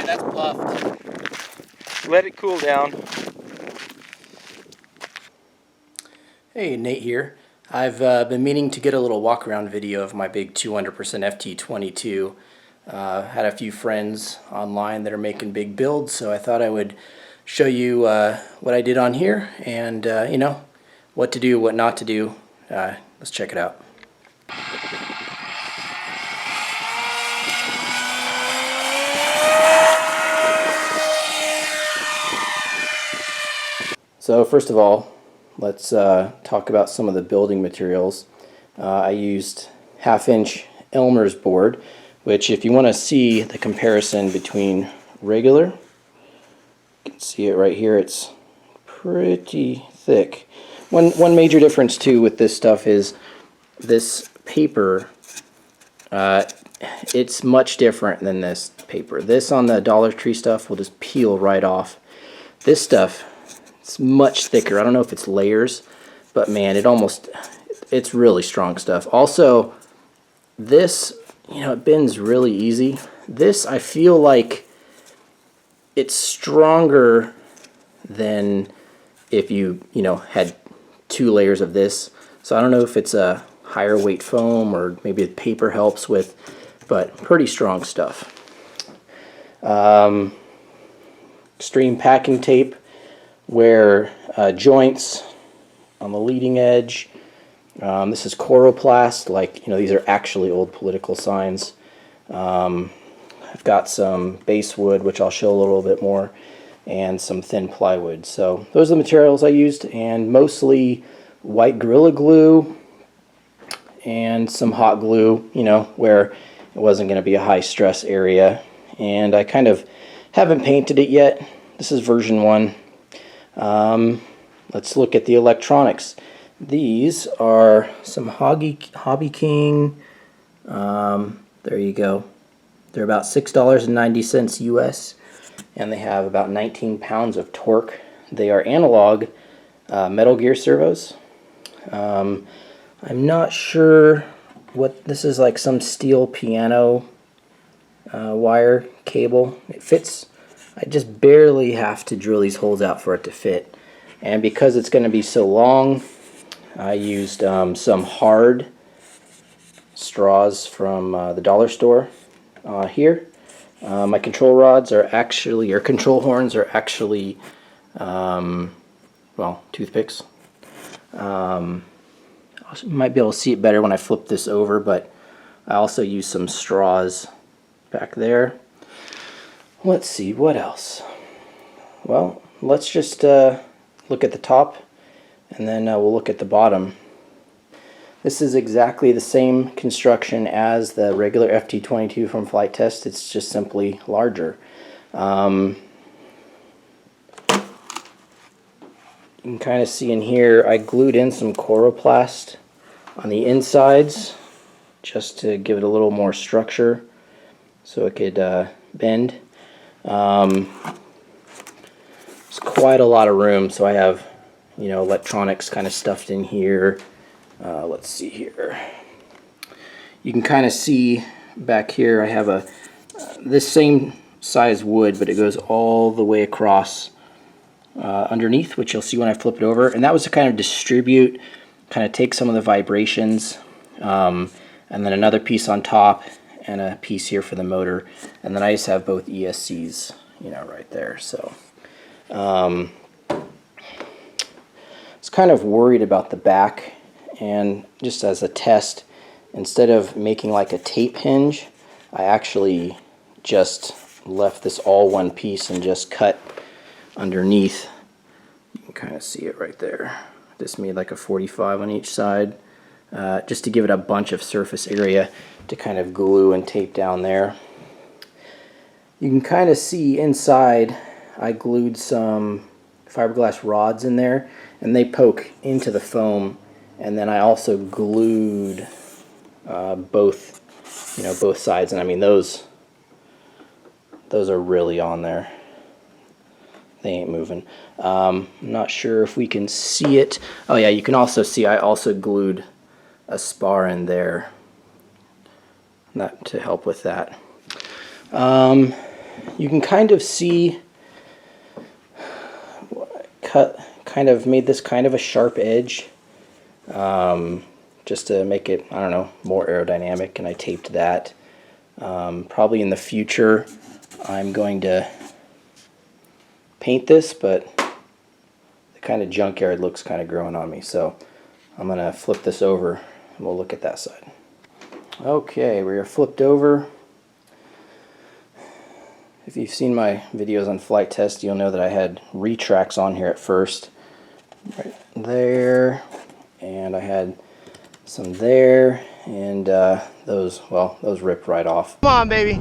that's puffed. Let it cool down. Hey, Nate here. I've been meaning to get a little walk around video of my big 200% FT-22. Had a few friends online that are making big builds, so I thought I would show you what I did on here and you know, what to do, what not to do. Let's check it out. So first of all, let's talk about some of the building materials. I used 1/2" Elmer's board, which if you want to see the comparison between regular, you can see it right here, it's pretty thick. One major difference too with this stuff is this paper, it's much different than this paper. This on the Dollar Tree stuff will just peel right off. This stuff, it's much thicker. I don't know if it's layers, but man, it's really strong stuff. Also, this, you know, it bends really easy. This, I feel like it's stronger than if you know, had 2 layers of this. So I don't know if it's a higher weight foam or maybe the paper helps with, but pretty strong stuff. Extreme packing tape where joints on the leading edge. This is coroplast, like, you know, these are actually old political signs. I've got some basswood, which I'll show a little bit more, and some thin plywood. So those are the materials I used, and mostly white Gorilla Glue and some hot glue, you know, where it wasn't going to be a high stress area. And I kind of haven't painted it yet. This is version 1. Let's look at the electronics. These are some Hobby King. There you go. They're about $6.90 US, and they have about 19 pounds of torque. They are analog Metal Gear servos. I'm not sure what this is, like some steel piano wire cable. It fits. I just barely have to drill these holes out for it to fit. And because it's going to be so long, I used some hard straws from the dollar store here. My control rods are actually, or control horns are actually, well, toothpicks. You might be able to see it better when I flip this over, but I also use some straws back there. Let's see, what else? Well, let's just look at the top, and then we'll look at the bottom. This is exactly the same construction as the regular FT-22 from Flight Test. It's just simply larger. You can kind of see in here, I glued in some coroplast on the insides just to give it a little more structure so it could bend. There's quite a lot of room, so I have, you know, electronics kind of stuffed in here. Let's see here. You can kind of see back here I have this same size wood, but it goes all the way across underneath, which you'll see when I flip it over. And that was to kind of distribute, kind of take some of the vibrations, and then another piece on top and a piece here for the motor. And then I just have both ESCs, you know, right there. So I was kind of worried about the back, and just as a test, instead of making like a tape hinge, I actually just left this all one piece and just cut underneath. You can kind of see it right there. Just made like a 45 on each side, just to give it a bunch of surface area to kind of glue and tape down there. You can kind of see inside I glued some fiberglass rods in there, and they poke into the foam. And then I also glued both sides, and I mean those are really on there. They ain't moving. I'm not sure if we can see it. Oh yeah, you can also see I also glued a spar in there, that to help with that. you can kind of see, kind of made this kind of a sharp edge, just to make it, I don't know, more aerodynamic, and I taped that. Probably in the future I'm going to paint this, but the kind of junkyard looks kind of growing on me, so I'm going to flip this over and we'll look at that side. Okay, we are flipped over. If you've seen my videos on flight test, you'll know that I had retracts on here at first. Right there, and I had some there, and those ripped right off. Come on, baby.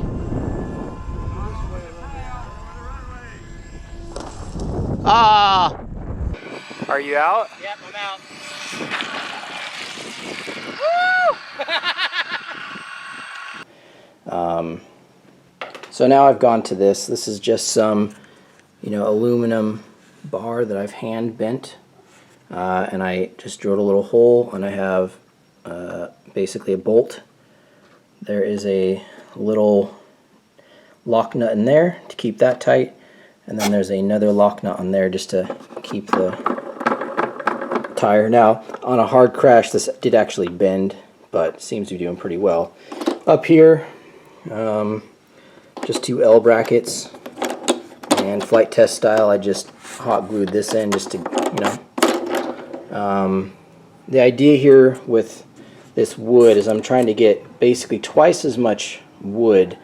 Ah. Are you out? Yep, I'm out. So now I've gone to this. This is just some, aluminum bar that I've hand bent, and I just drilled a little hole, and I have basically a bolt. There is a little lock nut in there to keep that tight, and then there's another lock nut on there just to keep the tire. Now, on a hard crash, this did actually bend, but seems to be doing pretty well. Up here, just 2 L brackets, and flight test style, I just hot glued this in just to, the idea here with this wood is I'm trying to get basically twice as much wood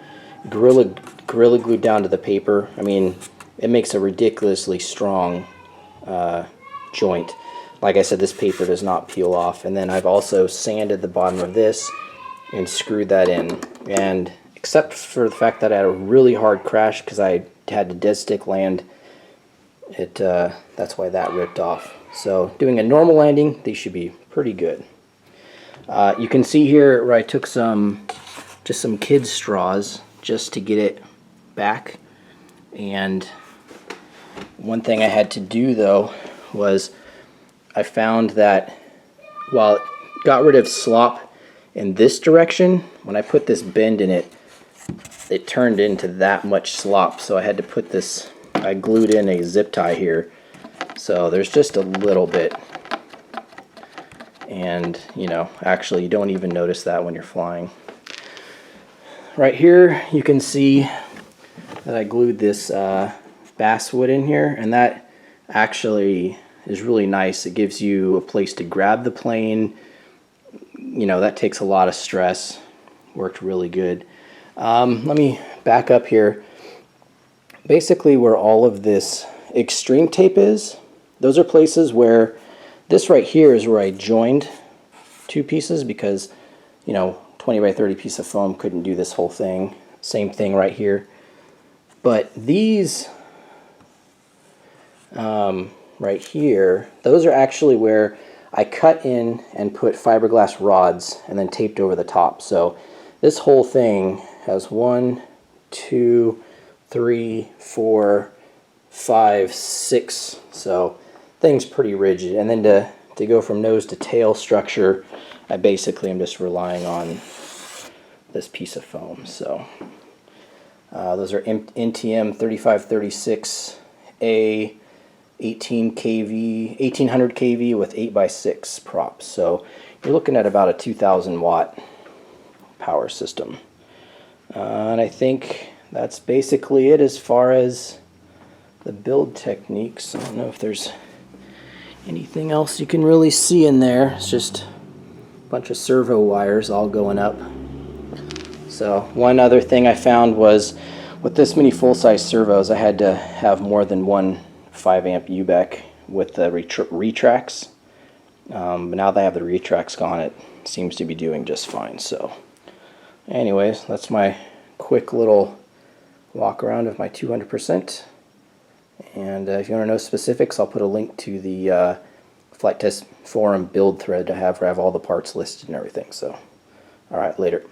gorilla glued down to the paper. I mean, it makes a ridiculously strong joint. Like I said, this paper does not peel off. And then I've also sanded the bottom of this and screwed that in. And except for the fact that I had a really hard crash because I had to dead stick land, that's why that ripped off. So doing a normal landing, these should be pretty good. You can see here where I took just some kids straws just to get it back. And one thing I had to do though was I found that while it got rid of slop in this direction, when I put this bend in it, it turned into that much slop. So I had to put this, I glued in a zip tie here. So there's just a little bit. And, actually you don't even notice that when you're flying. Right here you can see that I glued this basswood in here, and that actually is really nice. It gives you a place to grab the plane. That takes a lot of stress. Worked really good. Let me back up here. Basically where all of this extreme tape is, those are places where this right here is where I joined 2 pieces because 20 by 30 piece of foam couldn't do this whole thing. Same thing right here. But these right here, those are actually where I cut in and put fiberglass rods and then taped over the top. So this whole thing has 1, 2, 3, 4, 5, 6. So thing's pretty rigid. And then to go from nose to tail structure, I basically am just relying on this piece of foam. So those are NTM 3536A 18 kV, 1800 kV with 8x6 props. So you're looking at about a 2,000 watt power system. And I think that's basically it as far as the build techniques. I don't know if there's anything else you can really see in there. It's just a bunch of servo wires all going up. So one other thing I found was with this many full-size servos, I had to have more than one 5-amp UBEC with the retracts. But now that I have the retracts gone, it seems to be doing just fine. So anyways, that's my quick little walk around of my 200%. And if you want to know specifics, I'll put a link to the flight test forum build thread I have where I have all the parts listed and everything. So, alright, later.